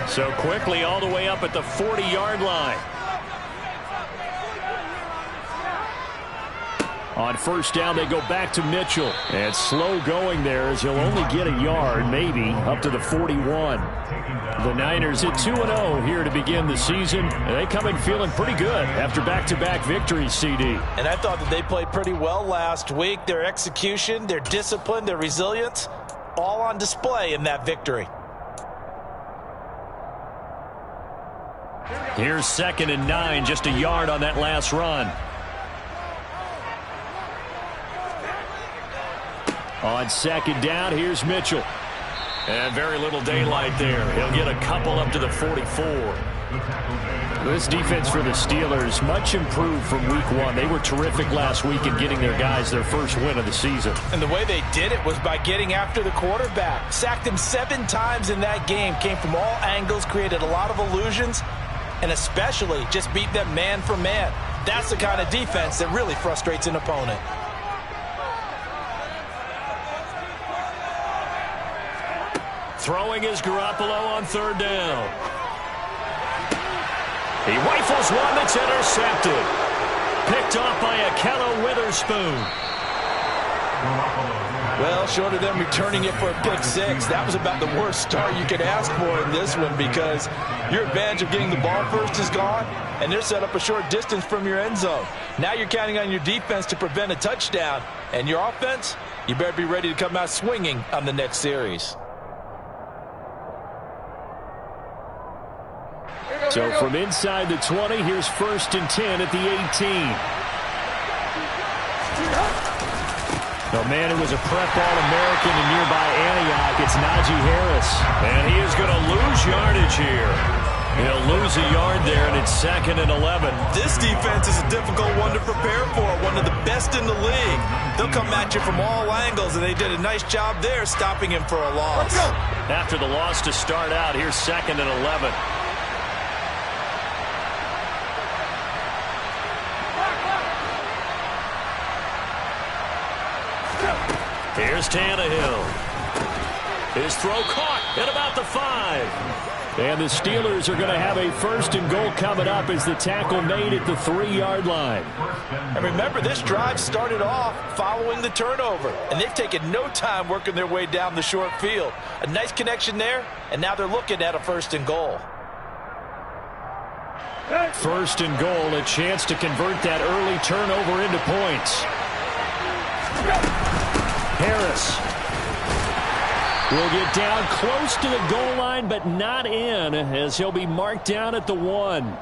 So quickly all the way up at the 40-yard line. On first down, they go back to Mitchell. And slow going there as he'll only get a yard, maybe, up to the 41. The Niners at 2-0 here to begin the season. And they come in feeling pretty good after back-to-back victories, CD. And I thought that they played pretty well last week. Their execution, their discipline, their resilience, all on display in that victory. Here's 2nd and 9, just a yard on that last run. On 2nd down, here's Mitchell. And very little daylight there. He'll get a couple up to the 44. This defense for the Steelers, much improved from week 1. They were terrific last week in getting their guys their first win of the season. And the way they did it was by getting after the quarterback. Sacked him 7 times in that game. Came from all angles, created a lot of illusions, and especially just beat them man for man. That's the kind of defense that really frustrates an opponent. Throwing is Garoppolo on 3rd down. He rifles one that's intercepted. Picked off by Akello Witherspoon. Well, short of them returning it for a pick 6, that was about the worst start you could ask for in this one, because your advantage of getting the ball first is gone, and they're set up a short distance from your end zone. Now you're counting on your defense to prevent a touchdown, and your offense, you better be ready to come out swinging on the next series. So from inside the 20, here's 1st and 10 at the 18. The man who was a prep All-American in nearby Antioch, it's Najee Harris. And he is going to lose yardage here. He'll lose a yard there, and it's 2nd and 11. This defense is a difficult one to prepare for, one of the best in the league. They'll come at you from all angles, and they did a nice job there stopping him for a loss. After the loss to start out, here's 2nd and 11. Here's Tannehill. His throw caught at about the 5. And the Steelers are going to have a 1st and goal coming up as the tackle made at the 3-yard line. And remember, this drive started off following the turnover, and they've taken no time working their way down the short field. A nice connection there, and now they're looking at a 1st and goal. 1st and goal, a chance to convert that early turnover into points. Harris will get down close to the goal line, but not in, as he'll be marked down at the 1.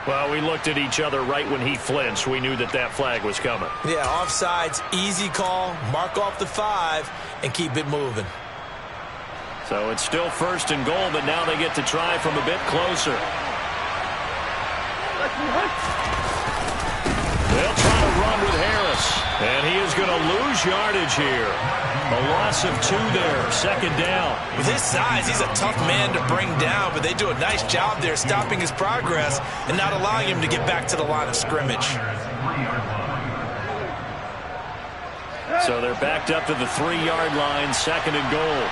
Well, we looked at each other right when he flinched. We knew that that flag was coming. Yeah, offsides, easy call, mark off the 5, and keep it moving. So it's still 1st and goal, but now they get to try from a bit closer. They'll try to run with Harris, and he is going to lose yardage here. A loss of 2 there, 2nd down. With his size, he's a tough man to bring down, but they do a nice job there stopping his progress and not allowing him to get back to the line of scrimmage. So they're backed up to the 3-yard line, 2nd and goal.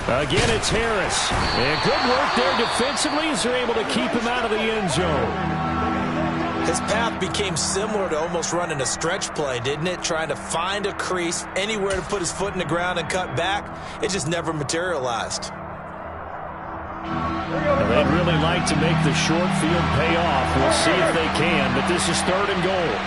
Again, it's Harris. And good work there defensively as they're able to keep him out of the end zone. His path became similar to almost running a stretch play, didn't it? Trying to find a crease, anywhere to put his foot in the ground and cut back. It just never materialized. They'd really like to make the short field pay off. We'll see if they can, but this is 3rd and goal.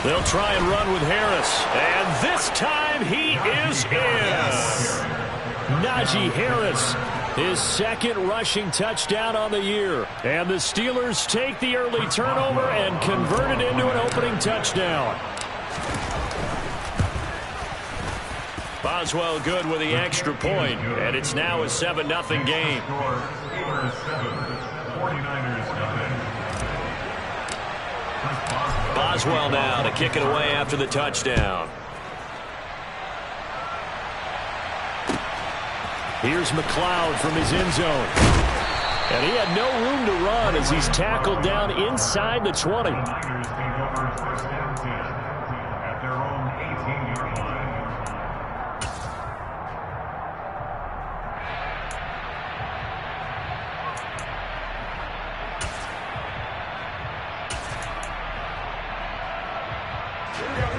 They'll try and run with Harris. And this time he is in. Yes. Najee Harris, his 2nd rushing touchdown on the year. And the Steelers take the early turnover and convert it into an opening touchdown. Boswell good with the extra point, and it's now a 7-0 game. Boswell now to kick it away after the touchdown. Here's McLeod from his end zone. And he had no room to run as he's tackled down inside the 20.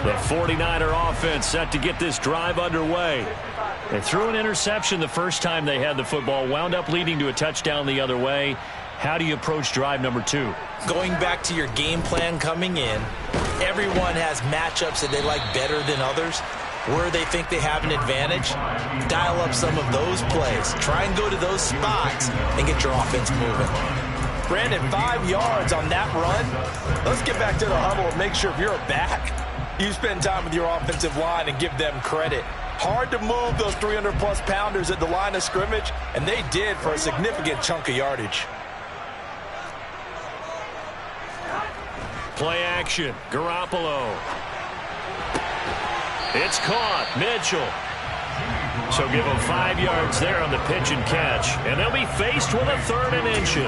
The 49er offense set to get this drive underway. They threw an interception the first time they had the football, wound up leading to a touchdown the other way. How do you approach drive number 2? Going back to your game plan coming in, everyone has matchups that they like better than others. Where they think they have an advantage, dial up some of those plays. Try and go to those spots and get your offense moving. Brandon, 5 yards on that run. Let's get back to the huddle and make sure if you're a back, you spend time with your offensive line and give them credit. Hard to move those 300-plus pounders at the line of scrimmage, and they did for a significant chunk of yardage. Play action. Garoppolo. It's caught. Mitchell. So give them 5 yards there on the pitch and catch. And they'll be faced with a 3rd and inches.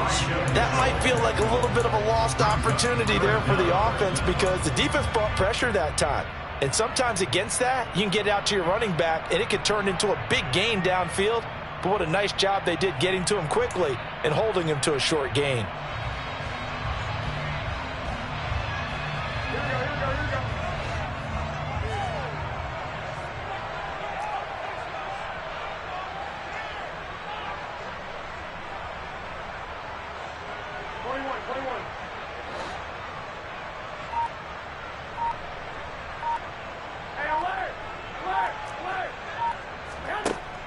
That might feel like a little bit of a lost opportunity there for the offense because the defense brought pressure that time. And sometimes against that, you can get out to your running back, and it can turn into a big gain downfield. But what a nice job they did getting to him quickly and holding him to a short gain.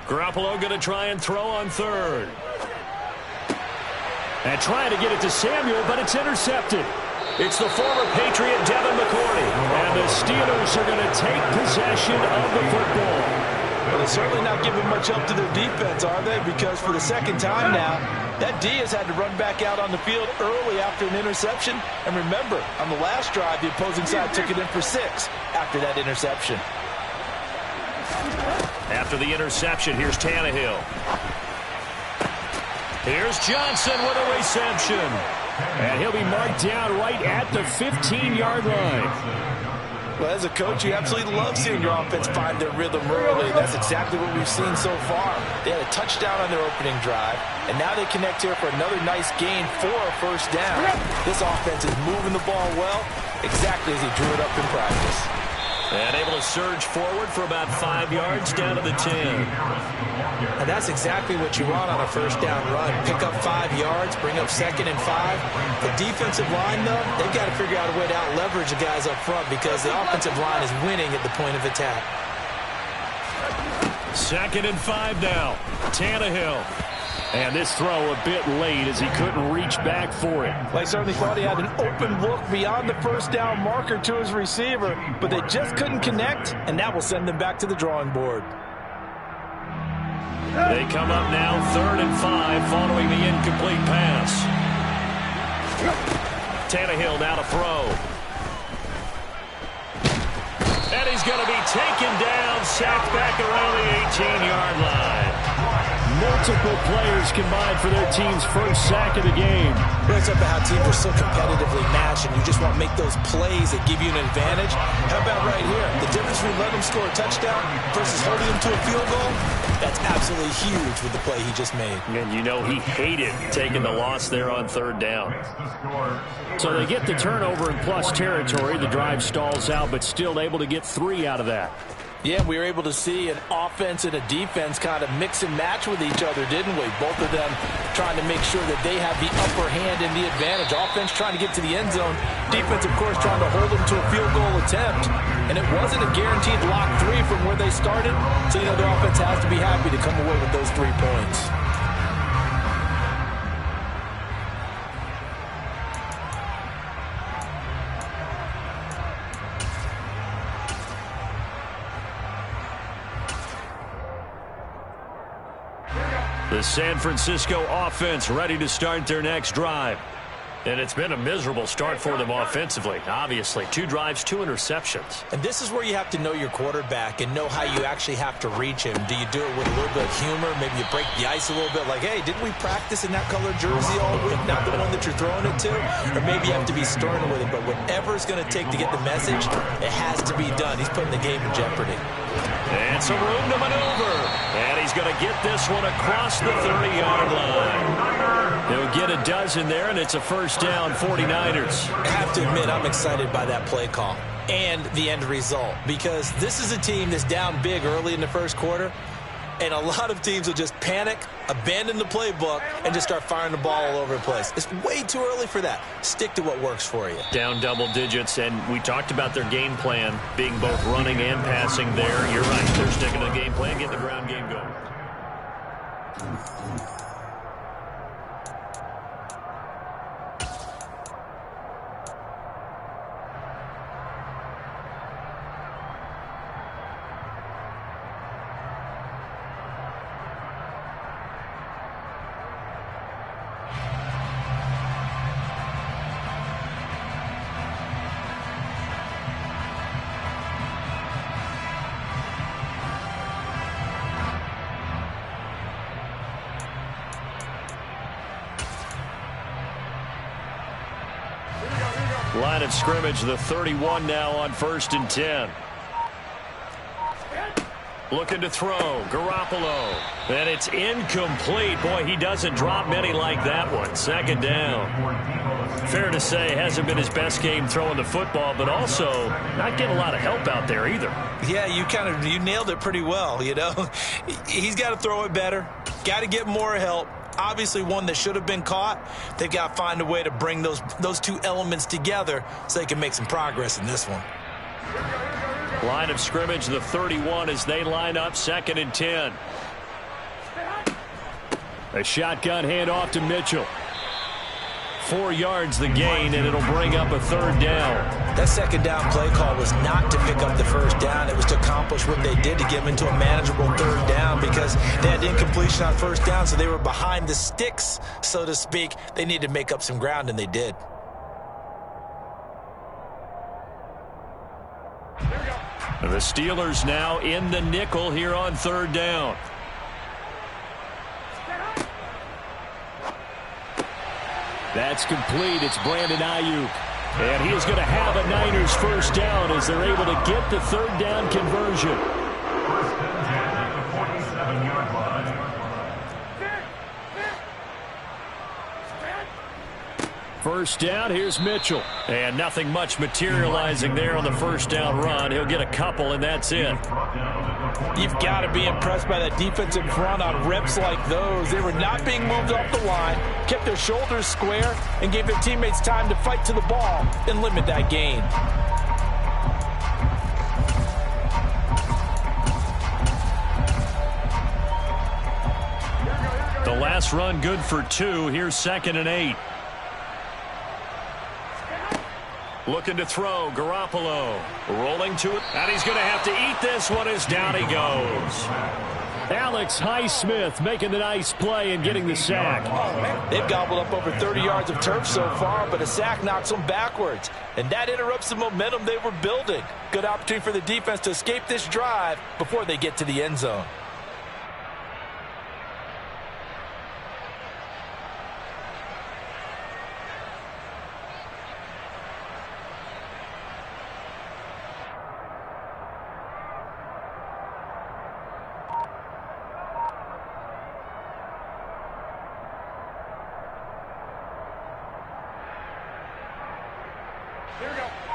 Garoppolo going to try and throw on 3rd. And trying to get it to Samuel, but it's intercepted. It's the former Patriot Devin McCourty. And the Steelers are going to take possession of the football. Well, they're certainly not giving much help to their defense, are they? Because for the second time now, that D has had to run back out on the field early after an interception. And remember, on the last drive, the opposing side took it in for 6 after that interception. After the interception, here's Tannehill. Here's Johnson with a reception. And he'll be marked down right at the 15-yard line. Well, as a coach, you absolutely love seeing your offense find their rhythm early. That's exactly what we've seen so far. They had a touchdown on their opening drive, and now they connect here for another nice gain for a 1st down. This offense is moving the ball well, exactly as he drew it up in practice. And able to surge forward for about 5 yards down to the 10. And that's exactly what you want on a 1st down run. Pick up 5 yards, bring up 2nd and 5. The defensive line, though, they've got to figure out a way to out-leverage the guys up front because the offensive line is winning at the point of attack. 2nd and 5 now. Tannehill. And this throw a bit late as he couldn't reach back for it. Well, he certainly thought he had an open look beyond the 1st down marker to his receiver, but they just couldn't connect, and that will send them back to the drawing board. They come up now 3rd and 5 following the incomplete pass. Tannehill now to throw. And he's going to be taken down, sacked back around the 18-yard line. Multiple players combined for their team's 1st sack of the game. Breaks up how teams are so competitively matched, and you just want to make those plays that give you an advantage. How about right here? The difference between letting them score a touchdown versus holding them to a field goal, that's absolutely huge with the play he just made. And you know he hated taking the loss there on 3rd down. So they get the turnover in plus territory. The drive stalls out, but still able to get 3 out of that. Yeah, we were able to see an offense and a defense kind of mix and match with each other, didn't we? Both of them trying to make sure that they have the upper hand and the advantage. Offense trying to get to the end zone. Defense, of course, trying to hold them to a field goal attempt. And it wasn't a guaranteed lock 3 from where they started. So, you know, the offense has to be happy to come away with those 3 points. The San Francisco offense ready to start their next drive. And it's been a miserable start for them offensively, obviously. 2 drives, 2 interceptions. And this is where you have to know your quarterback and know how you actually have to reach him. Do you do it with a little bit of humor? Maybe you break the ice a little bit like, hey, didn't we practice in that color jersey all week? Not the one that you're throwing it to? Or maybe you have to be stern with him. But whatever it's going to take to get the message, it has to be done. He's putting the game in jeopardy. And some room to maneuver. And he's going to get this one across the 30-yard line. He'll get a dozen there, and it's a first down, 49ers. I have to admit, I'm excited by that play call and the end result, because this is a team that's down big early in the first quarter, and a lot of teams will just panic, abandon the playbook, and just start firing the ball all over the place. It's way too early for that. Stick to what works for you. Down double digits, and we talked about their game plan being both running and passing there. You're right. They're sticking to the game plan, getting the ground game going. Line of scrimmage, the 31 now on 1st and 10. Looking to throw, Garoppolo. And it's incomplete. Boy, he doesn't drop many like that one. 2nd down. Fair to say, hasn't been his best game throwing the football, but also not getting a lot of help out there either. Yeah, you nailed it pretty well, you know. He's got to throw it better. Got to get more help. Obviously one that should have been caught. They've got to find a way to bring those two elements together so they can make some progress in this one. Line of scrimmage, the 31 as they line up 2nd and 10. A shotgun handoff to Mitchell. 4 yards the gain, and it'll bring up a 3rd down. That 2nd down play call was not to pick up the 1st down. It was to accomplish what they did to get them into a manageable 3rd down, because they had incompletion on 1st down, so they were behind the sticks, so to speak. They needed to make up some ground, and they did. The Steelers now in the nickel here on 3rd down. That's complete. It's Brandon Ayuk. And he is going to have a Niners 1st down as they're able to get the 3rd down conversion. First down, here's Mitchell. And nothing much materializing there on the 1st down run. He'll get a couple, and that's it. You've got to be impressed by that defensive front on reps like those. They were not being moved off the line, kept their shoulders square, and gave their teammates time to fight to the ball and limit that gain. The last run good for 2. Here's 2nd and 8. Looking to throw, Garoppolo. Rolling to it, and he's going to have to eat this one as down he goes. Alex Highsmith making the nice play and getting the sack. They've gobbled up over 30 yards of turf so far, but a sack knocks them backwards. And that interrupts the momentum they were building. Good opportunity for the defense to escape this drive before they get to the end zone.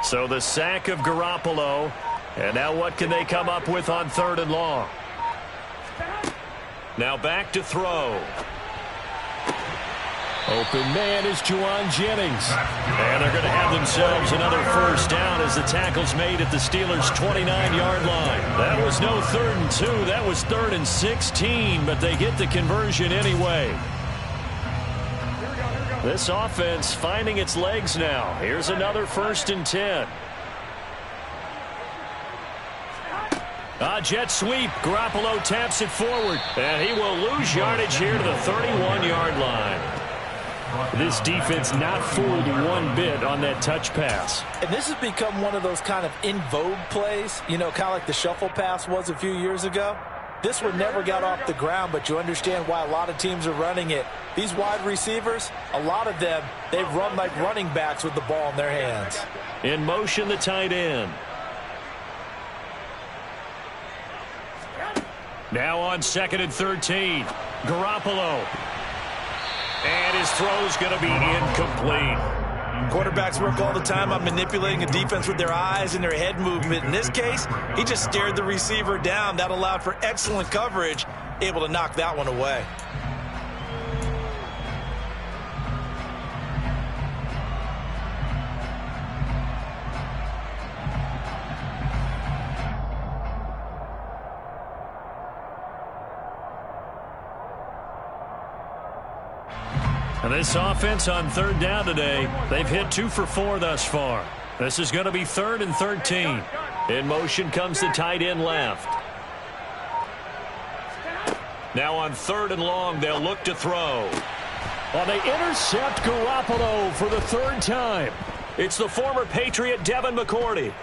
So the sack of Garoppolo. And now what can they come up with on 3rd and long? Now back to throw. Open man is Juwan Jennings. And they're going to have themselves another 1st down as the tackle's made at the Steelers' 29-yard line. That was no 3rd and 2. That was 3rd and 16, but they get the conversion anyway. This offense finding its legs now. Here's another 1st and 10. Jet sweep. Garoppolo taps it forward. And he will lose yardage here to the 31-yard line. This defense not fooled one bit on that touch pass. And this has become one of those kind of in vogue plays, you know, kind of like the shuffle pass was a few years ago. This one never got off the ground, but you understand why a lot of teams are running it. These wide receivers, a lot of them, they run like running backs with the ball in their hands. In motion, the tight end. Now on 2nd and 13. Garoppolo. And his throw's going to be incomplete. Quarterbacks work all the time on manipulating a defense with their eyes and their head movement. In this case, he just stared the receiver down. That allowed for excellent coverage, able to knock that one away. And this offense on 3rd down today, they've hit 2 for 4 thus far. This is going to be 3rd and 13. In motion comes the tight end left. Now on 3rd and long, they'll look to throw. Well, they intercept Garoppolo for the 3rd time. It's the former Patriot Devin McCourty.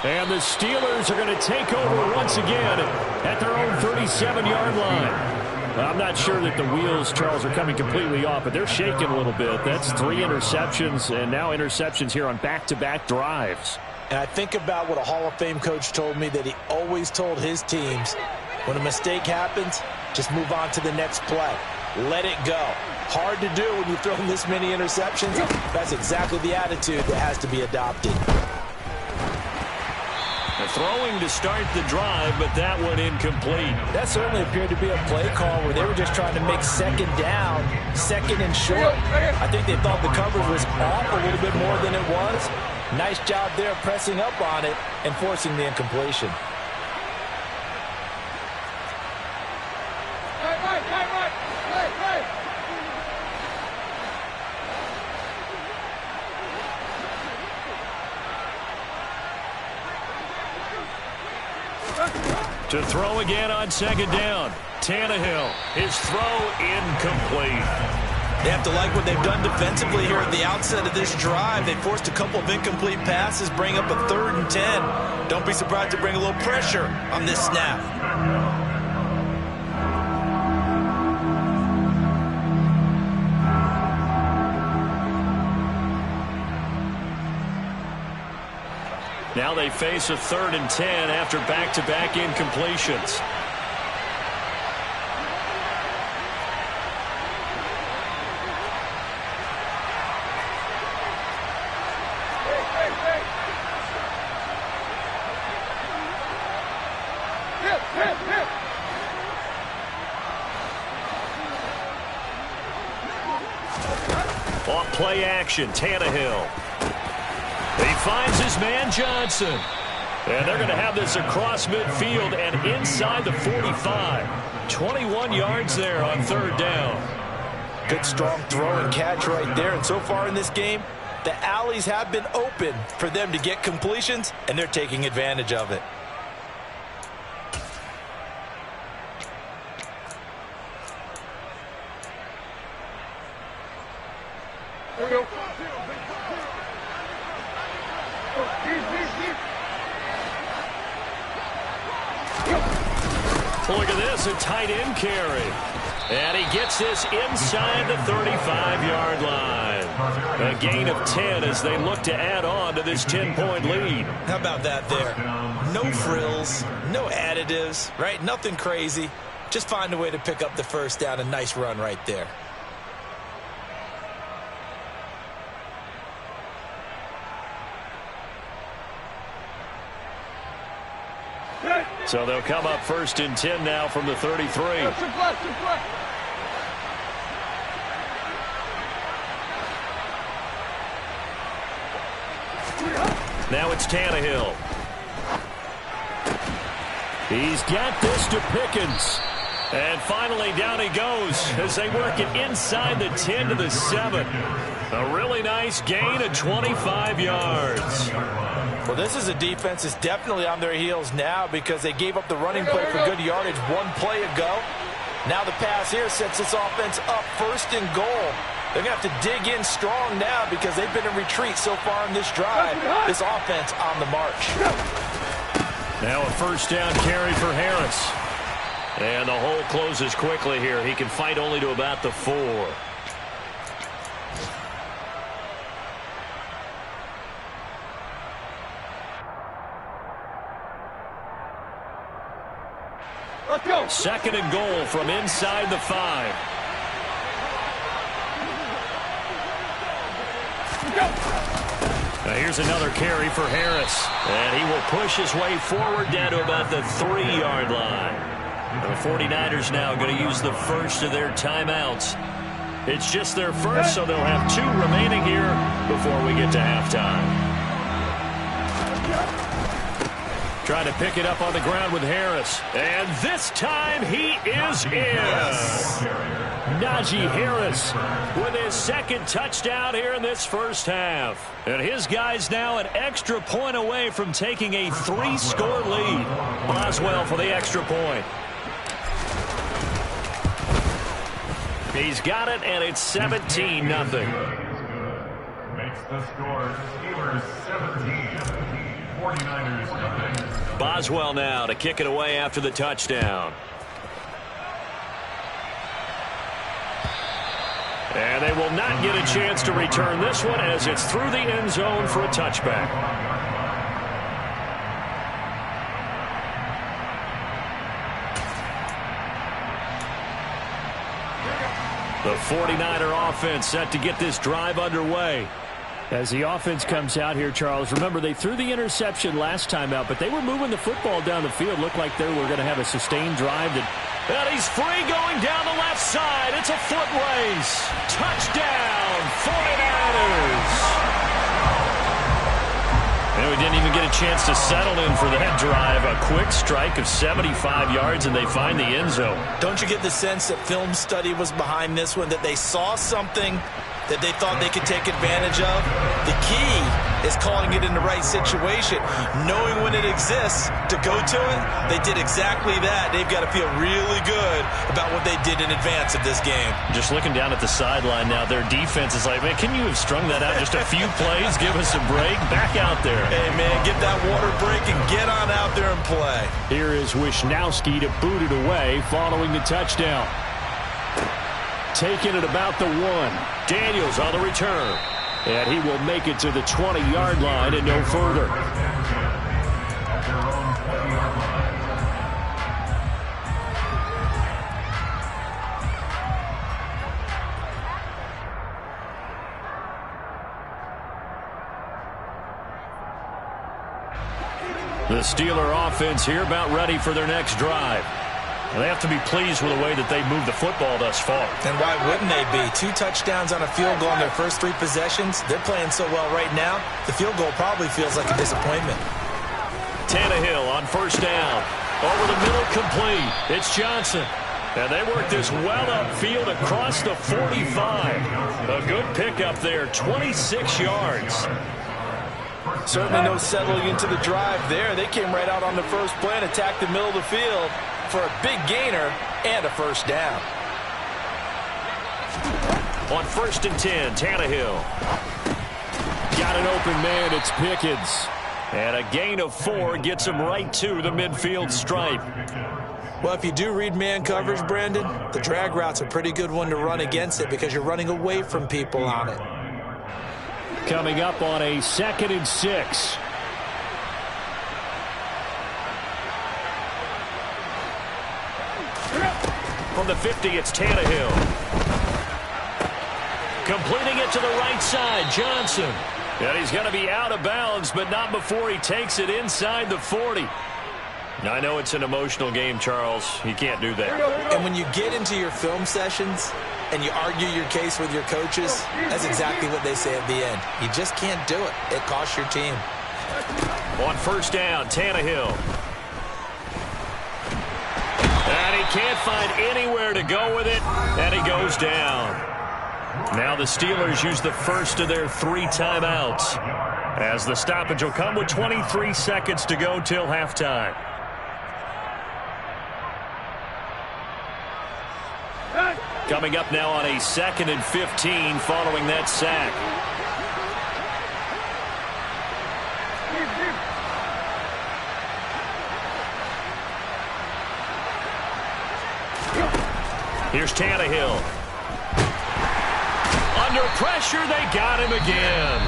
And the Steelers are going to take over once again at their own 37-yard line. I'm not sure that the wheels, Charles, are coming completely off, but they're shaking a little bit. That's 3 interceptions, and now interceptions here on back-to-back drives. And I think about what a Hall of Fame coach told me, that he always told his teams, when a mistake happens, just move on to the next play. Let it go. Hard to do when you throw this many interceptions. That's exactly the attitude that has to be adopted. Throwing to start the drive, but that one incomplete. That certainly appeared to be a play call where they were just trying to make 2nd down, 2nd and short. I think they thought the coverage was off a little bit more than it was. Nice job there pressing up on it and forcing the incompletion. To throw again on 2nd down. Tannehill, his throw incomplete. They have to like what they've done defensively here at the outset of this drive. They forced a couple of incomplete passes, bring up a 3rd and 10. Don't be surprised to bring a little pressure on this snap. Now they face a 3rd and 10 after back-to-back incompletions. Off play action, Tannehill. He finds his man Johnson. And they're going to have this across midfield and inside the 45. 21 yards there on 3rd down. Good strong throw and catch right there. And so far in this game, the alleys have been open for them to get completions, and they're taking advantage of it. Look at this, a tight end carry. And he gets this inside the 35-yard line. A gain of 10 as they look to add on to this 10-point lead. How about that there? No frills, no additives, right? Nothing crazy. Just find a way to pick up the 1st down. A nice run right there. So they'll come up 1st and 10 now from the 33. Now it's Tannehill. He's got this to Pickens. And finally down he goes as they work it inside the 10 to the 7. A really nice gain of 25 yards. Well, this is a defense that's definitely on their heels now because they gave up the running play for good yardage one play ago. Now the pass here sets this offense up first and goal. They're going to have to dig in strong now because they've been in retreat so far in this drive. This offense on the march. Now a first down carry for Harris. And the hole closes quickly here. He can fight only to about the 4. Let's go. Second and goal from inside the 5. Now here's another carry for Harris. And he will push his way forward down to about the 3-yard line. The 49ers now going to use the first of their timeouts. It's just their first, so they'll have 2 remaining here before we get to halftime. Trying to pick it up on the ground with Harris. And this time he is in. Najee Harris with his second touchdown here in this first half. And his guys now an extra point away from taking a 3-score lead. Boswell for the extra point. He's got it, and it's 17-0. Makes the score Steelers 17, 49ers nothing. Boswell now to kick it away after the touchdown. And they will not get a chance to return this one as it's through the end zone for a touchback. The 49er offense set to get this drive underway. As the offense comes out here, Charles, remember they threw the interception last time out, but they were moving the football down the field. Looked like they were going to have a sustained drive. And he's free going down the left side. It's a foot race. Touchdown, 49ers. And we didn't even get a chance to settle in for that drive. A quick strike of 75 yards, and they find the end zone. Don't you get the sense that film study was behind this one, that they saw something that they thought they could take advantage of? The key is calling it in the right situation, knowing when it exists to go to it. They did exactly that. They've got to feel really good about what they did in advance of this game. Just looking down at the sideline now, their defense is like, man, can you have strung that out just a few plays? Give us a break. Back out there. Hey, man, get that water break and get on out there and play. Here is Wisnowski to boot it away following the touchdown. Taking it about the 1. Daniels on the return. And he will make it to the 20-yard line and no further. The Steeler offense here about ready for their next drive. They have to be pleased with the way that they've moved the football thus far. And why wouldn't they be? 2 touchdowns on a field goal in their first 3 possessions. They're playing so well right now, the field goal probably feels like a disappointment. Tannehill on first down. Over the middle, complete. It's Johnson. And they work this well upfield across the 45. A good pickup there, 26 yards. Certainly no settling into the drive there. They came right out on the first play and attacked the middle of the field for a big gainer and a first down. On 1st and 10, Tannehill. Got an open man, it's Pickens. And a gain of 4 gets him right to the midfield stripe. Well, if you do read man coverage, Brandon, the drag route's a pretty good one to run against it because you're running away from people on it. Coming up on a 2nd and 6. From the 50, it's Tannehill. Completing it to the right side, Johnson. And he's going to be out of bounds, but not before he takes it inside the 40. Now, I know it's an emotional game, Charles. You can't do that. And when you get into your film sessions and you argue your case with your coaches, that's exactly what they say at the end. You just can't do it. It costs your team. On first down, Tannehill. And he can't find anywhere to go with it, and he goes down. Now the Steelers use the first of their 3 timeouts, as the stoppage will come with 23 seconds to go till halftime. Coming up now on a 2nd and 15 following that sack. Here's Tannehill. Under pressure, they got him again.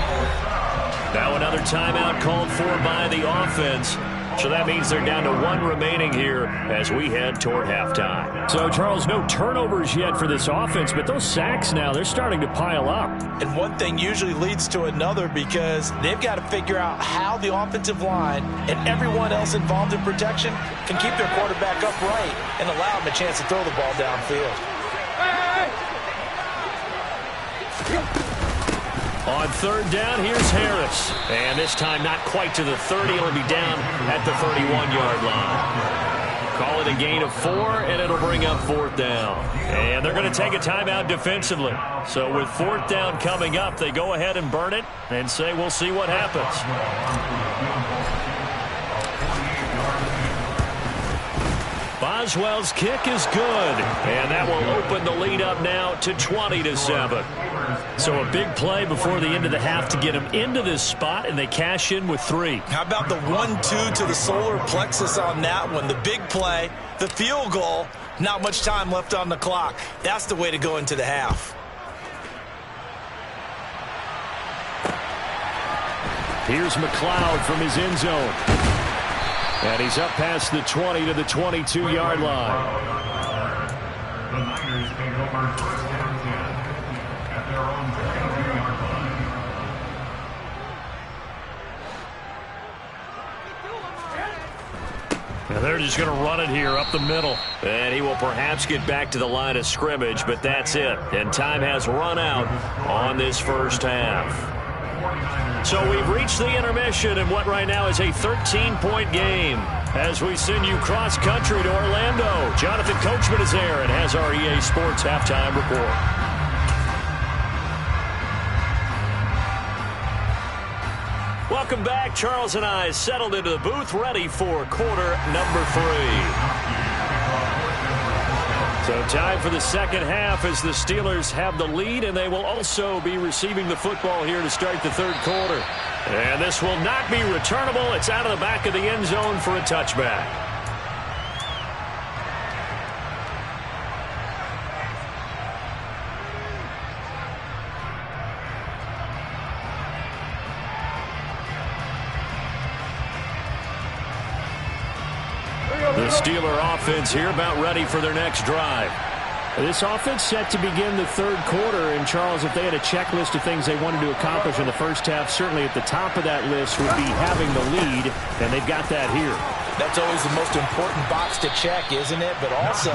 Now another timeout called for by the offense. So that means they're down to 1 remaining here as we head toward halftime. So, Charles, no turnovers yet for this offense, but those sacks now, they're starting to pile up. And one thing usually leads to another because they've got to figure out how the offensive line and everyone else involved in protection can keep their quarterback upright and allow him a chance to throw the ball downfield. On 3rd down, here's Harris. And this time not quite to the 30. It'll be down at the 31-yard line. Call it a gain of 4, and it'll bring up 4th down. And they're going to take a timeout defensively. So with 4th down coming up, they go ahead and burn it and say we'll see what happens. Boswell's kick is good, and that will open the lead up now to 20-7. So a big play before the end of the half to get them into this spot, and they cash in with 3. How about the 1-2 to the solar plexus on that one? The big play, the field goal, not much time left on the clock. That's the way to go into the half. Here's McLeod from his end zone. And he's up past the 20 to the 22-yard line. The Niners take over 1st and 10 at their own 22-yard line. And they're just going to run it here up the middle. And he will perhaps get back to the line of scrimmage, but that's it. And time has run out on this first half. So we've reached the intermission in what right now is a 13-point game as we send you cross-country to Orlando. Jonathan Coachman is there and has our EA Sports halftime report. Welcome back. Charles and I settled into the booth ready for quarter number 3. So time for the second half as the Steelers have the lead, and they will also be receiving the football here to start the 3rd quarter. And this will not be returnable. It's out of the back of the end zone for a touchback. The Steeler offense here about ready for their next drive. This offense set to begin the 3rd quarter, and Charles, if they had a checklist of things they wanted to accomplish in the first half, certainly at the top of that list would be having the lead, and they've got that here. That's always the most important box to check, isn't it? But also,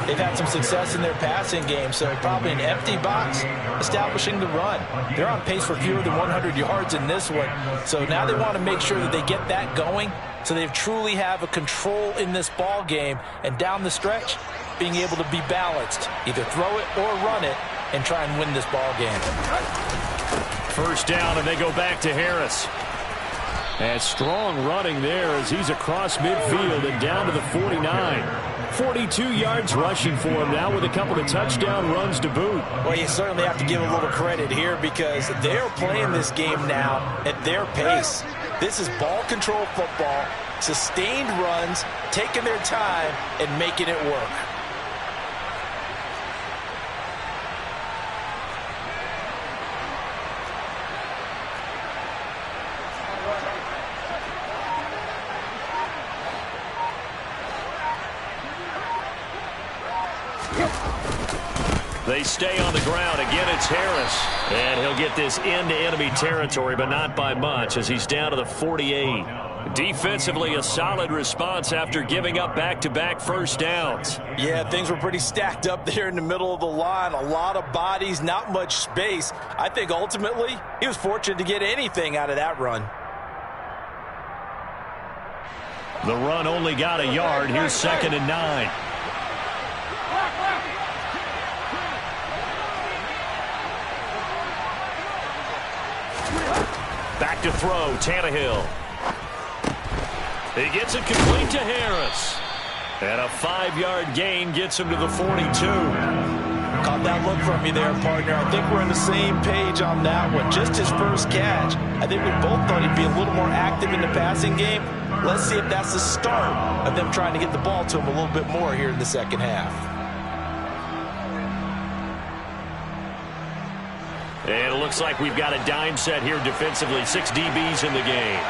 they've had some success in their passing game, so probably an empty box establishing the run. They're on pace for fewer than 100 yards in this one, so now they want to make sure that they get that going so they truly have a control in this ball game, and down the stretch, being able to be balanced, either throw it or run it, and try and win this ball game. 1st down, and they go back to Harris. And strong running there as he's across midfield and down to the 49. 42 yards rushing for him now with a couple of touchdown runs to boot. Well, you certainly have to give a little credit here because they're playing this game now at their pace. This is ball control football, sustained runs, taking their time, and making it work. They stay on the ground. Again, it's Harris. And he'll get this into enemy territory, but not by much as he's down to the 48. Defensively, a solid response after giving up back-to-back first downs. Yeah, things were pretty stacked up there in the middle of the line. A lot of bodies, not much space. I think ultimately he was fortunate to get anything out of that run. The run only got a yard. Here's 2nd and 9. Back to throw, Tannehill. He gets it complete to Harris. And a 5-yard gain gets him to the 42. Caught that look from you there, partner. I think we're on the same page on that one. Just his first catch. I think we both thought he'd be a little more active in the passing game. Let's see if that's the start of them trying to get the ball to him a little bit more here in the second half. And it looks like we've got a dime set here defensively. 6 DBs in the game.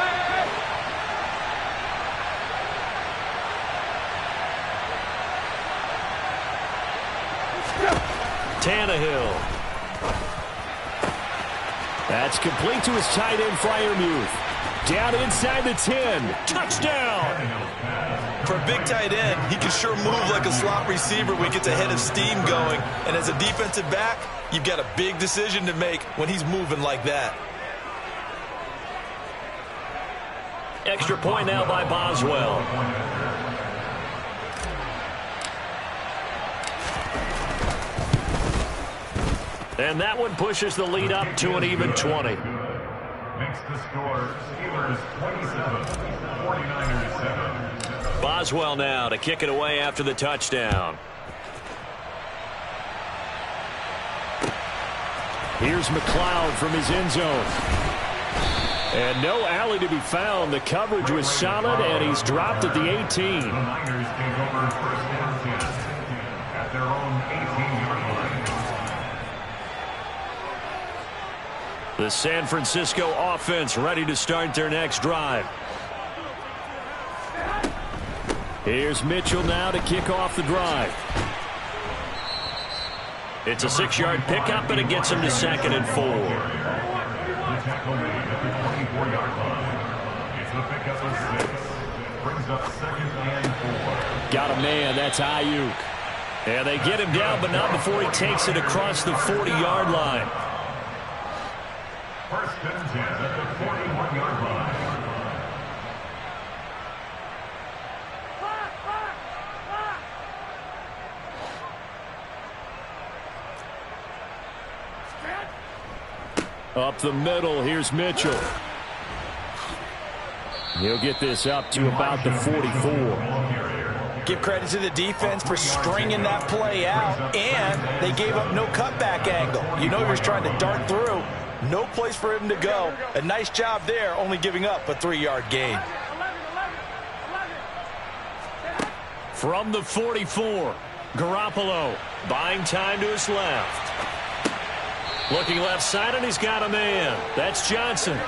Tannehill. That's complete to his tight end, Freiermuth. Down inside the 10. Touchdown. For a big tight end, he can sure move like a slot receiver when he gets a head of steam going. And as a defensive back, you've got a big decision to make when he's moving like that. Extra point now by Boswell. And that one pushes the lead up to an even 20. Makes the score Steelers 27, 49ers 7. Boswell now to kick it away after the touchdown. Here's McLeod from his end zone. And no alley to be found. The coverage was solid, and he's dropped at the 18. The Niners take over first and 10 at their own 18-yard line. The San Francisco offense ready to start their next drive. Here's Mitchell now to kick off the drive. It's a 6-yard pickup, and it gets him to 2nd and 4. The tackle made at the 24-yard line. It's a pickup of 6. Brings up 2nd and 4. Got a man. That's Ayuk. And they get him down, but not before he takes it across the 40-yard line. First and 10 at the 41-yard line. Up the middle, here's Mitchell. He'll get this up to about the 44. Give credit to the defense for stringing that play out, and they gave up no cutback angle. You know you're trying to dart through. No place for him to go. A nice job there, only giving up a 3-yard gain. From the 44, Garoppolo buying time to his left. Looking left side, and he's got a man. That's Johnson.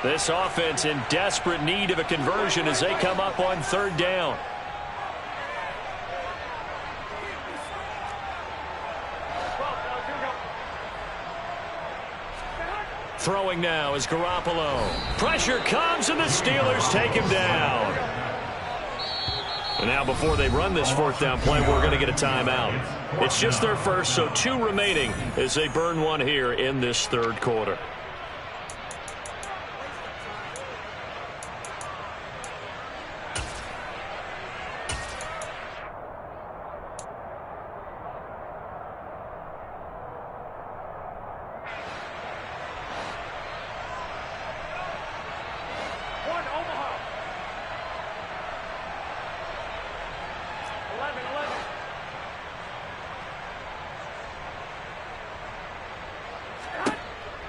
This offense in desperate need of a conversion as they come up on 3rd down. Throwing now is Garoppolo. Pressure comes, and the Steelers take him down. And now before they run this 4th down play, we're going to get a timeout. It's just their first, so 2 remaining as they burn one here in this 3rd quarter.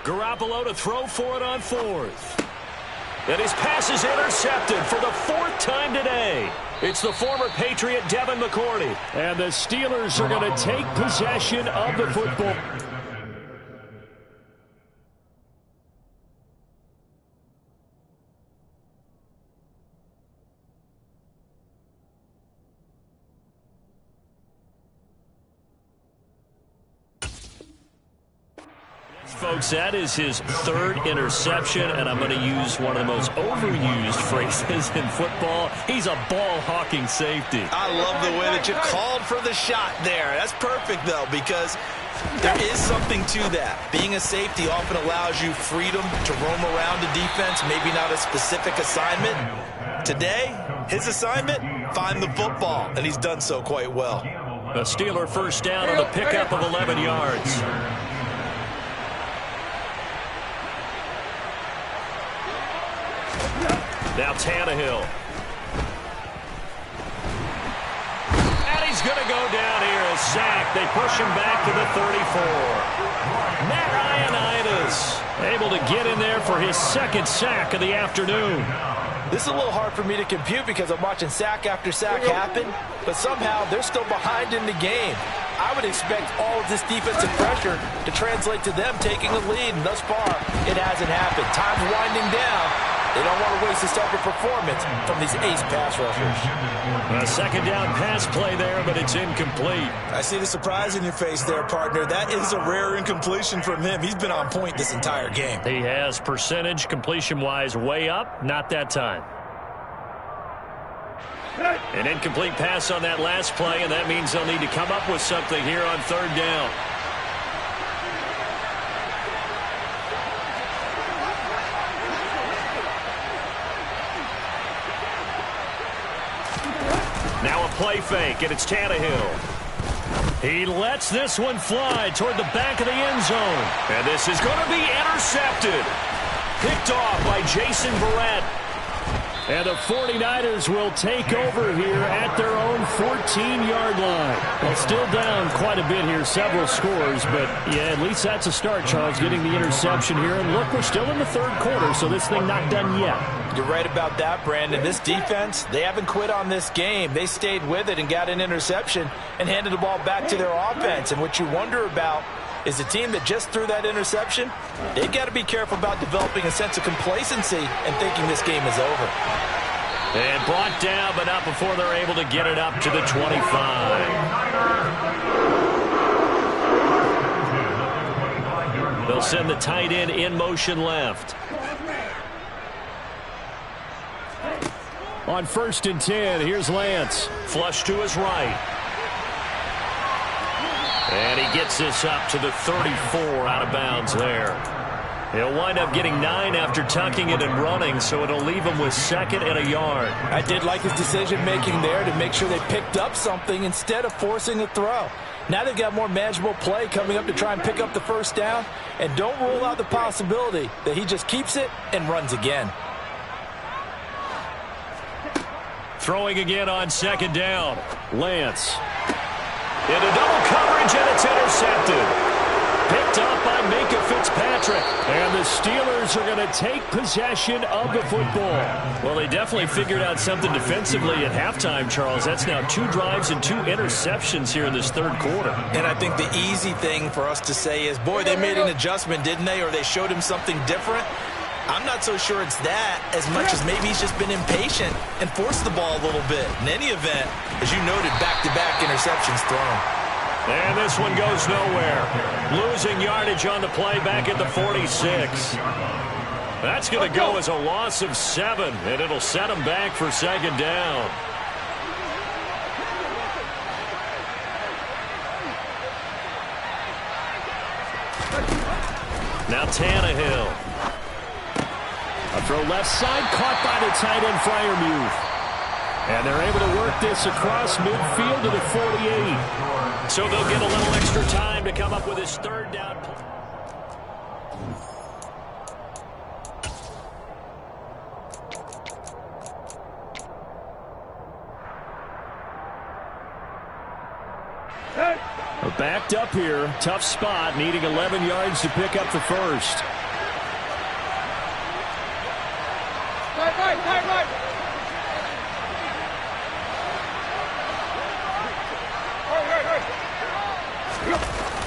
Garoppolo to throw for it on 4th. And his pass is intercepted for the 4th time today. It's the former Patriot Devin McCourty. And the Steelers are going to take possession of the football. Folks, that is his 3rd interception, and I'm going to use one of the most overused phrases in football. He's a ball-hawking safety. I love the way that you called for the shot there. That's perfect, though, because there is something to that. Being a safety often allows you freedom to roam around the defense, maybe not a specific assignment. Today, his assignment, find the football, and he's done so quite well. A Steeler 1st down on a pickup of 11 yards. Now Tannehill. And he's going to go down here sack. They push him back to the 34. Matt Ioannidis able to get in there for his second sack of the afternoon. This is a little hard for me to compute because I'm watching sack after sack happen, but somehow they're still behind in the game. I would expect all of this defensive pressure to translate to them taking a lead, and thus far, it hasn't happened. Time's winding down. They don't want to waste this type of performance from these ace pass rushers. A second down pass play there, but it's incomplete. I see the surprise in your face there, partner. That is a rare incompletion from him. He's been on point this entire game. He has percentage completion-wise way up, not that time. An incomplete pass on that last play, and that means they'll need to come up with something here on third down. Now a play fake, and it's Tannehill. He lets this one fly toward the back of the end zone. And this is going to be intercepted. Picked off by Jason Verrett. And the 49ers will take over here at their own 14-yard line. Well, still down quite a bit here, several scores, but yeah, at least that's a start, Charles, getting the interception here. And look, we're still in the third quarter, so this thing not done yet. You're right about that, Brandon. This defense, they haven't quit on this game. They stayed with it and got an interception and handed the ball back to their offense. And what you wonder about is the team that just threw that interception, they've got to be careful about developing a sense of complacency and thinking this game is over. And brought down, but not before they're able to get it up to the 25. They'll send the tight end in motion left. On 1st and 10, here's Lance. Flush to his right. And he gets this up to the 34 out of bounds there. He'll wind up getting 9 after tucking it and running, so it'll leave him with 2nd and a yard. I did like his decision-making there to make sure they picked up something instead of forcing a throw. Now they've got more manageable play coming up to try and pick up the first down, and don't rule out the possibility that he just keeps it and runs again. Throwing again on 2nd down. Lance. Into double coverage, and it's intercepted. Picked up by Minkah Fitzpatrick. And the Steelers are going to take possession of the football. Well, they definitely figured out something defensively at halftime, Charles. That's now 2 drives and 2 interceptions here in this third quarter. And I think the easy thing for us to say is, boy, they made an adjustment, didn't they? Or they showed him something different. I'm not so sure it's that as much as maybe he's just been impatient and forced the ball a little bit. In any event, as you noted, back-to-back interceptions thrown. And this one goes nowhere. Losing yardage on the play back at the 46. That's going to go as a loss of 7, and it'll set him back for 2nd down. Now Tannehill. A throw left side, caught by the tight end Freiermuth. And they're able to work this across midfield to the 48. So they'll get a little extra time to come up with his 3rd down. Backed up here, tough spot, needing 11 yards to pick up the first.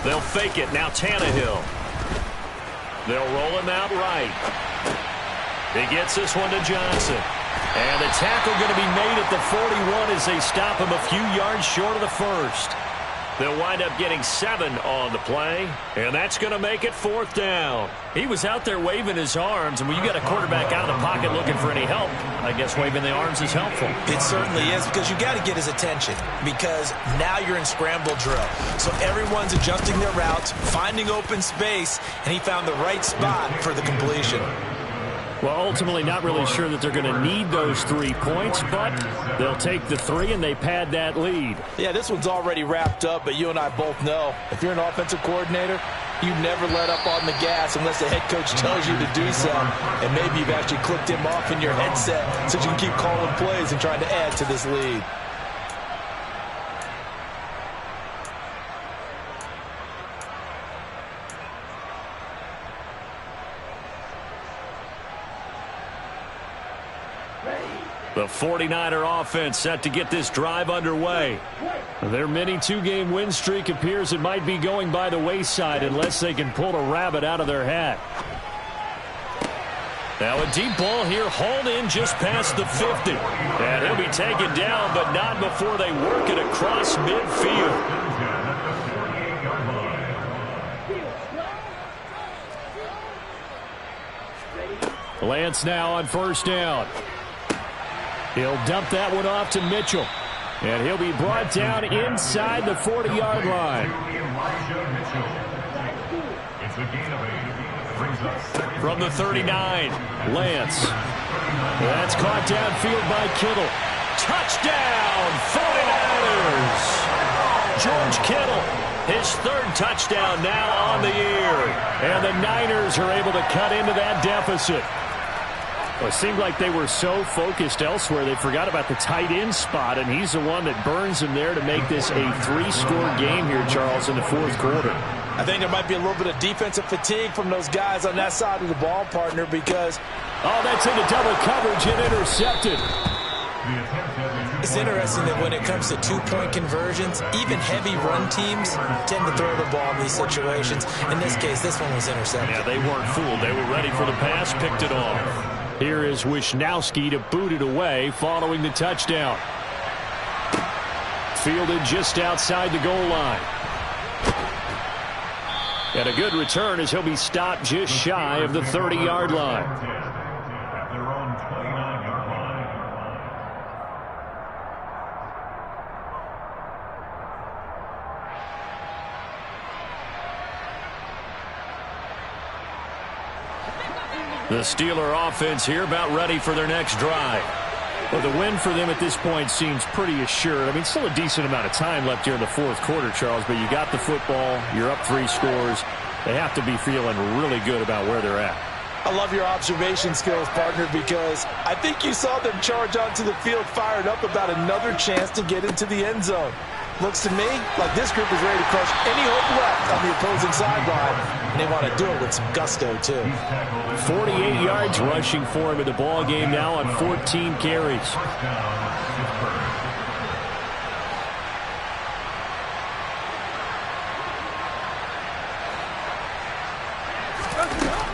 They'll fake it. Now Tannehill. They'll roll him out right. He gets this one to Johnson. And the tackle going to be made at the 41 as they stop him a few yards short of the first. They'll wind up getting 7 on the play, and that's going to make it 4th down. He was out there waving his arms, and when you got a quarterback out of the pocket looking for any help, I guess waving the arms is helpful. It certainly is, because you got to get his attention, because now you're in scramble drill. So everyone's adjusting their routes, finding open space, and he found the right spot for the completion. Well, ultimately not really sure that they're going to need those 3 points, but they'll take the 3 and they pad that lead. Yeah, this one's already wrapped up, but you and I both know if you're an offensive coordinator, you never let up on the gas unless the head coach tells you to do so. And maybe you've actually clicked him off in your headset so you can keep calling plays and trying to add to this lead. The 49er offense set to get this drive underway. Their mini two-game win streak appears it might be going by the wayside unless they can pull a rabbit out of their hat. Now a deep ball here, hauled in just past the 50. And he'll be taken down, but not before they work it across midfield. Lance now on first down. He'll dump that one off to Mitchell. And he'll be brought down inside the 40-yard line. From the 39, Lance. That's caught downfield by Kittle. Touchdown, 49ers! George Kittle, his third touchdown now on the year. And the Niners are able to cut into that deficit. Well, it seemed like they were so focused elsewhere they forgot about the tight end spot, and he's the one that burns him there to make this a 3-score game here, Charles, in the fourth quarter. I think there might be a little bit of defensive fatigue from those guys on that side of the ball, partner, because... Oh, that's into double coverage and intercepted. It's interesting that when it comes to two-point conversions, even heavy run teams tend to throw the ball in these situations. In this case, this one was intercepted. Yeah, they weren't fooled. They were ready for the pass, picked it off. Here is Wisnowski to boot it away following the touchdown. Fielded just outside the goal line. And a good return as he'll be stopped just shy of the 30-yard line. The Steeler offense here about ready for their next drive. Well, the win for them at this point seems pretty assured. I mean, still a decent amount of time left here in the fourth quarter, Charles, but you got the football, you're up 3 scores. They have to be feeling really good about where they're at. I love your observation skills, partner, because I think you saw them charge onto the field fired up about another chance to get into the end zone. Looks to me like this group is ready to crush any hope left on the opposing sideline, and they want to do it with some gusto, too. 48 yards rushing for him in the ball game now on 14 carries.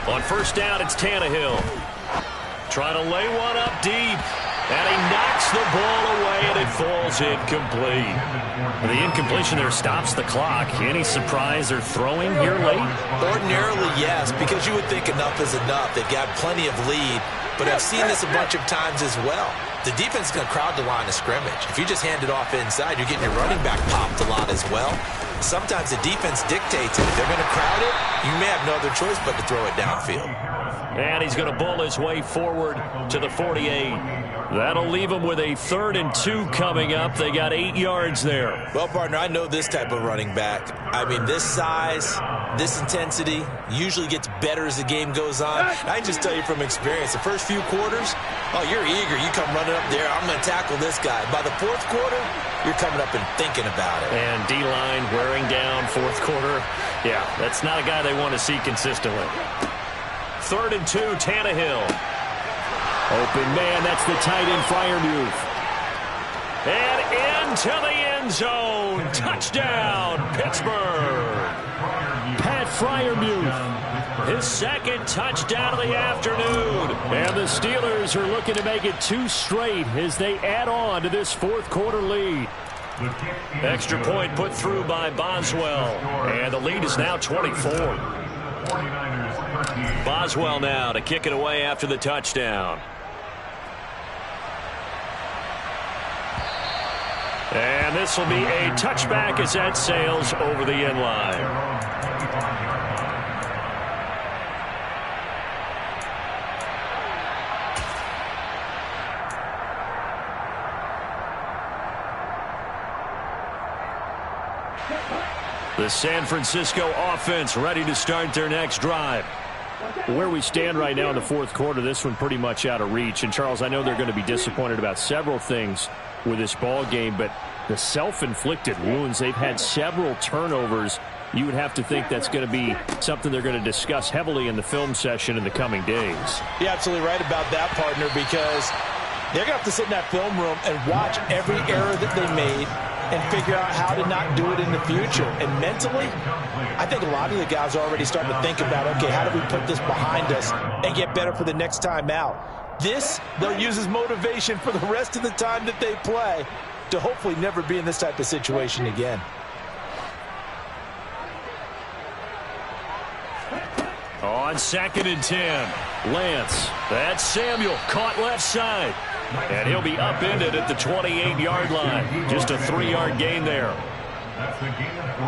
On first down, it's Tannehill. Trying to lay one up deep. And he knocks the ball away, and it falls incomplete. The incompletion there stops the clock. Any surprise they're throwing here late? Ordinarily, yes, because you would think enough is enough. They've got plenty of lead, but I've seen this a bunch of times as well. The defense is going to crowd the line of scrimmage. If you just hand it off inside, you're getting your running back popped a lot as well. Sometimes the defense dictates it. If they're going to crowd it, you may have no other choice but to throw it downfield. And he's going to bull his way forward to the 48. That'll leave them with a 3rd and 2 coming up. They got 8 yards there. Well, partner, I know this type of running back. I mean, this size, this intensity usually gets better as the game goes on. I can just tell you from experience, the first few quarters, oh, you're eager. You come running up there, I'm going to tackle this guy. By the fourth quarter, you're coming up and thinking about it. And D-line wearing down fourth quarter. Yeah, that's not a guy they want to see consistently. 3rd and 2, Tannehill. Open man, that's the tight end Freiermuth. And into the end zone. Touchdown, Pittsburgh. Pat Freiermuth. His second touchdown of the afternoon. And the Steelers are looking to make it 2 straight as they add on to this fourth quarter lead. Extra point put through by Boswell. And the lead is now 24. Boswell now to kick it away after the touchdown. And this will be a touchback as that sails over the end line. The San Francisco offense ready to start their next drive. Where we stand right now in the fourth quarter, this one pretty much out of reach. And, Charles, I know they're going to be disappointed about several things with this ball game, but the self-inflicted wounds, they've had several turnovers. You would have to think that's going to be something they're going to discuss heavily in the film session in the coming days. You're absolutely right about that, partner, because They're going to have to sit in that film room and watch every error that they made and figure out how to not do it in the future. And mentally, I think a lot of the guys are already starting to think about, okay, how do we put this behind us and get better for the next time out? This, they'll use as motivation for the rest of the time that they play to hopefully never be in this type of situation again. On 2nd and 10, Lance. That's Samuel, caught left side. And he'll be upended at the 28-yard line. Just a 3-yard gain there. That's the gain of 3.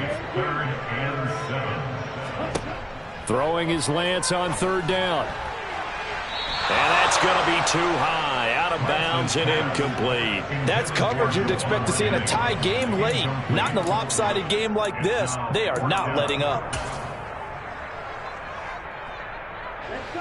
It's 3rd and 7. Throwing is Lance on 3rd down. And that's going to be too high, out of bounds and incomplete. That's coverage you'd expect to see in a tie game late. Not in a lopsided game like this. They are not letting up. Let's go.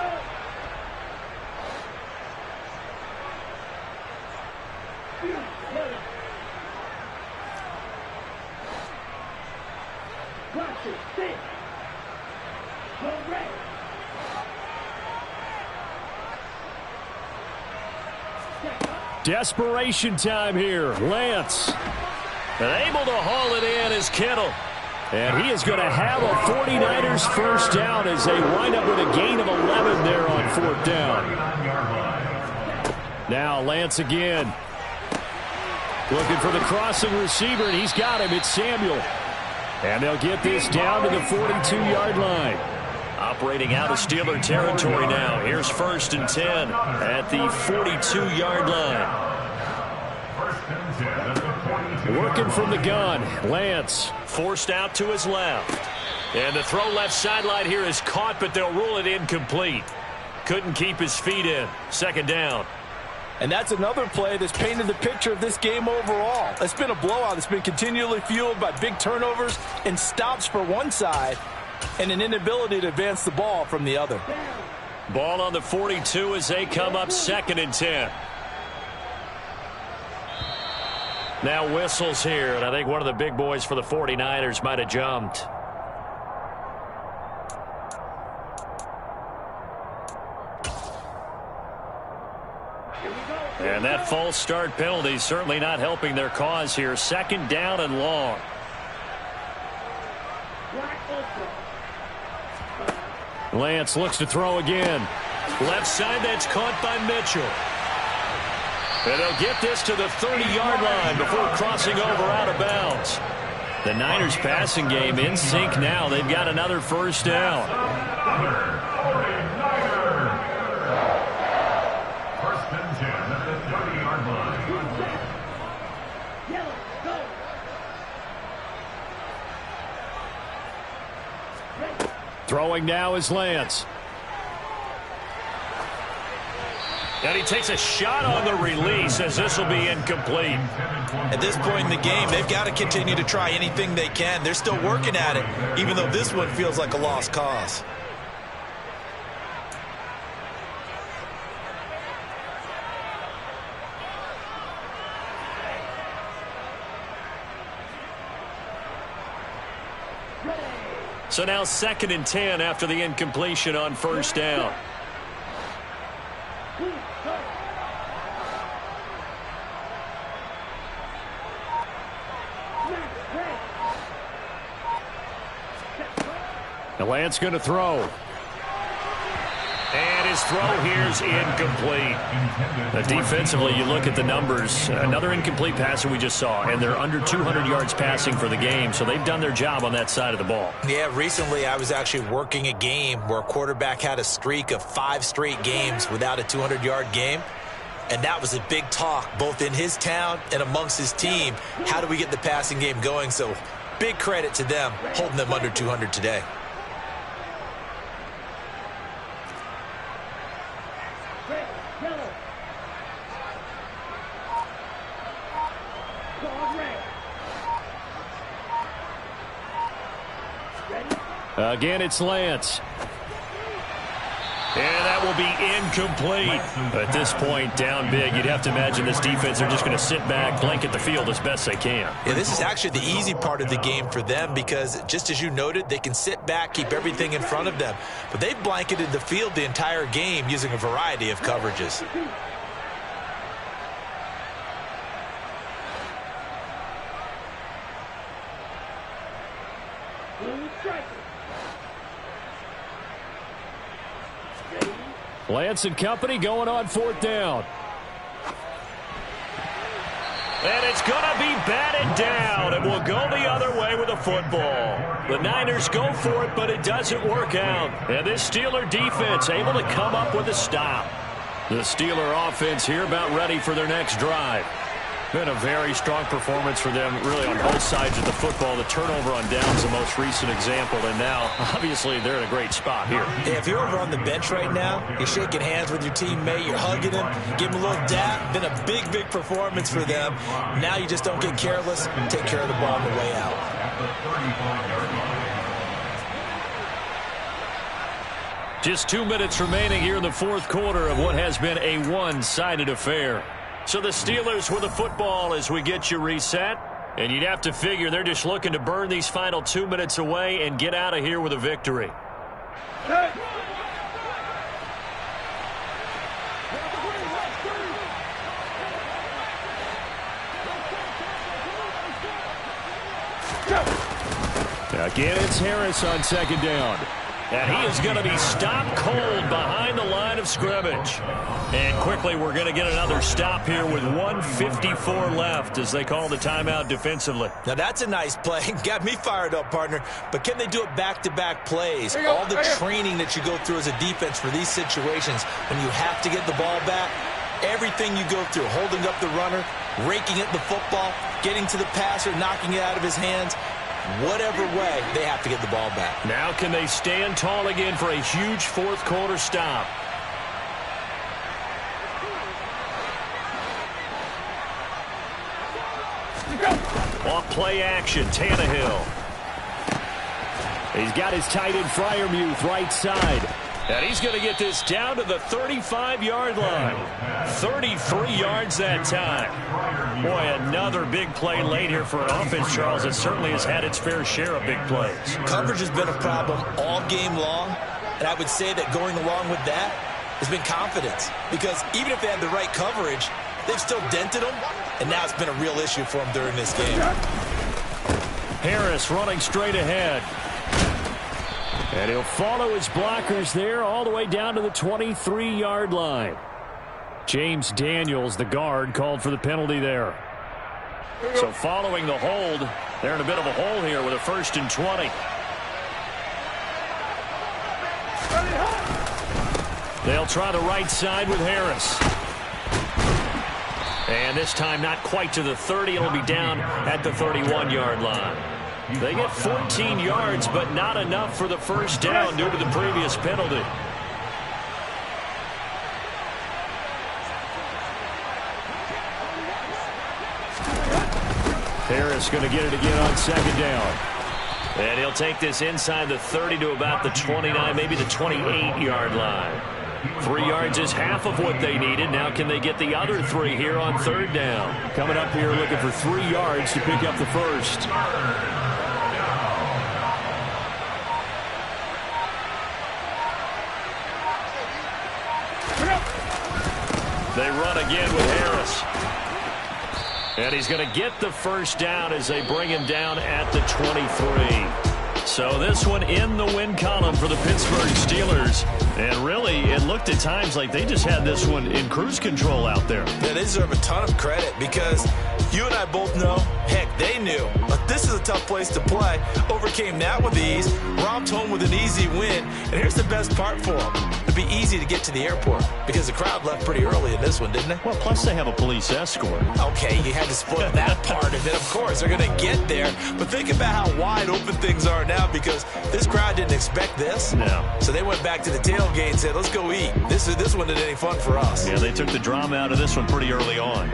Desperation time here. Lance. And able to haul it in is Kittle. And he is going to have a 49ers first down as they wind up with a gain of 11 there on 4th down. Now Lance again. Looking for the crossing receiver, and he's got him. It's Samuel. And they'll get this down to the 42-yard line. Operating out of Steeler territory now. Here's 1st and 10 at the 42-yard line. Working from the gun. Lance forced out to his left. And the throw left sideline here is caught, but they'll rule it incomplete. Couldn't keep his feet in. 2nd down. And that's another play that's painted the picture of this game overall. It's been a blowout. It's been continually fueled by big turnovers and stops for one side and an inability to advance the ball from the other. Ball on the 42 as they come up 2nd and 10. Now whistles here, and I think one of the big boys for the 49ers might have jumped. And that false start penalty certainly not helping their cause here. 2nd down and long. Lance looks to throw again. Left side, that's caught by Mitchell. And they'll get this to the 30-yard line before crossing over out of bounds. The Niners passing game in sync now. They've got another first down. First and 10 at the 30-yard line. Throwing now is Lance. And he takes a shot on the release as this will be incomplete. At this point in the game, they've got to continue to try anything they can. They're still working at it, even though this one feels like a lost cause. So now 2nd and 10 after the incompletion on first down. Now Lance going to throw. And his throw here is incomplete. Defensively, you look at the numbers. Another incomplete passer we just saw, and they're under 200 yards passing for the game, so they've done their job on that side of the ball. Yeah, recently I was actually working a game where a quarterback had a streak of 5 straight games without a 200-yard game, and that was a big talk both in his town and amongst his team. How do we get the passing game going? So big credit to them holding them under 200 today. Again, it's Lance. And that will be incomplete. At this point, down big, you'd have to imagine this defense are just going to sit back, blanket the field as best they can. Yeah, this is actually the easy part of the game for them because, just as you noted, they can sit back, keep everything in front of them. But they've blanketed the field the entire game using a variety of coverages. Lance and company going on 4th down. And it's going to be batted down, and we'll go the other way with the football. The Niners go for it, but it doesn't work out. And this Steeler defense able to come up with a stop. The Steeler offense here about ready for their next drive. Been a very strong performance for them, really, on both sides of the football. The turnover on downs the most recent example, and now, obviously, they're in a great spot here. Yeah, if you're over on the bench right now, you're shaking hands with your teammate, you're hugging him, give him a little dap. Been a big, big performance for them. Now you just don't get careless, take care of the ball on the way out. Just 2 minutes remaining here in the 4th quarter of what has been a one-sided affair. So the Steelers with the football as we get you reset. And you'd have to figure they're just looking to burn these final 2 minutes away and get out of here with a victory. Again, it's Harris on 2nd down. And he is going to be stopped cold behind the line of scrimmage. And quickly, we're going to get another stop here with 1:54 left as they call the timeout defensively. Now, that's a nice play. Got me fired up, partner. But can they do it back-to-back plays? All the training that you go through as a defense for these situations, when you have to get the ball back, everything you go through, holding up the runner, raking at the football, getting to the passer, knocking it out of his hands, whatever way, they have to get the ball back. Now can they stand tall again for a huge 4th quarter stop? Off play action, Tannehill. He's got his tight end Freiermuth right side. And he's going to get this down to the 35-yard line. 33 yards that time. Boy, another big play late here for an offense, Charles, that certainly has had its fair share of big plays. Coverage has been a problem all game long, and I would say that going along with that has been confidence. Because even if they had the right coverage, they've still dented them, and now it's been a real issue for them during this game. Harris running straight ahead. And he'll follow his blockers there all the way down to the 23-yard line. James Daniels, the guard, called for the penalty there. So following the hold, they're in a bit of a hole here with a 1st and 20. They'll try the right side with Harris. And this time not quite to the 30. It'll be down at the 31-yard line. They get 14 yards, but not enough for the 1st down due to the previous penalty. Harris going to get it again on 2nd down. And he'll take this inside the 30 to about the 29, maybe the 28-yard line. 3 yards is half of what they needed. Now can they get the other 3 here on 3rd down? Coming up here looking for 3 yards to pick up the 1st. They run again with Harris. And he's going to get the 1st down as they bring him down at the 23. So this one in the win column for the Pittsburgh Steelers. And really, it looked at times like they just had this one in cruise control out there. Yeah, they deserve a ton of credit because you and I both know, heck, they knew. But this is a tough place to play. Overcame that with ease, romped home with an easy win. And here's the best part for them. It'd be easy to get to the airport because the crowd left pretty early in this one, didn't they? Well, plus they have a police escort. Okay, you had to spoil that part of it. Of course, they're going to get there. But think about how wide open things are now because this crowd didn't expect this. No. So they went back to the tailgate and said, let's go eat. This one isn't any fun for us. Yeah, they took the drama out of this one pretty early on.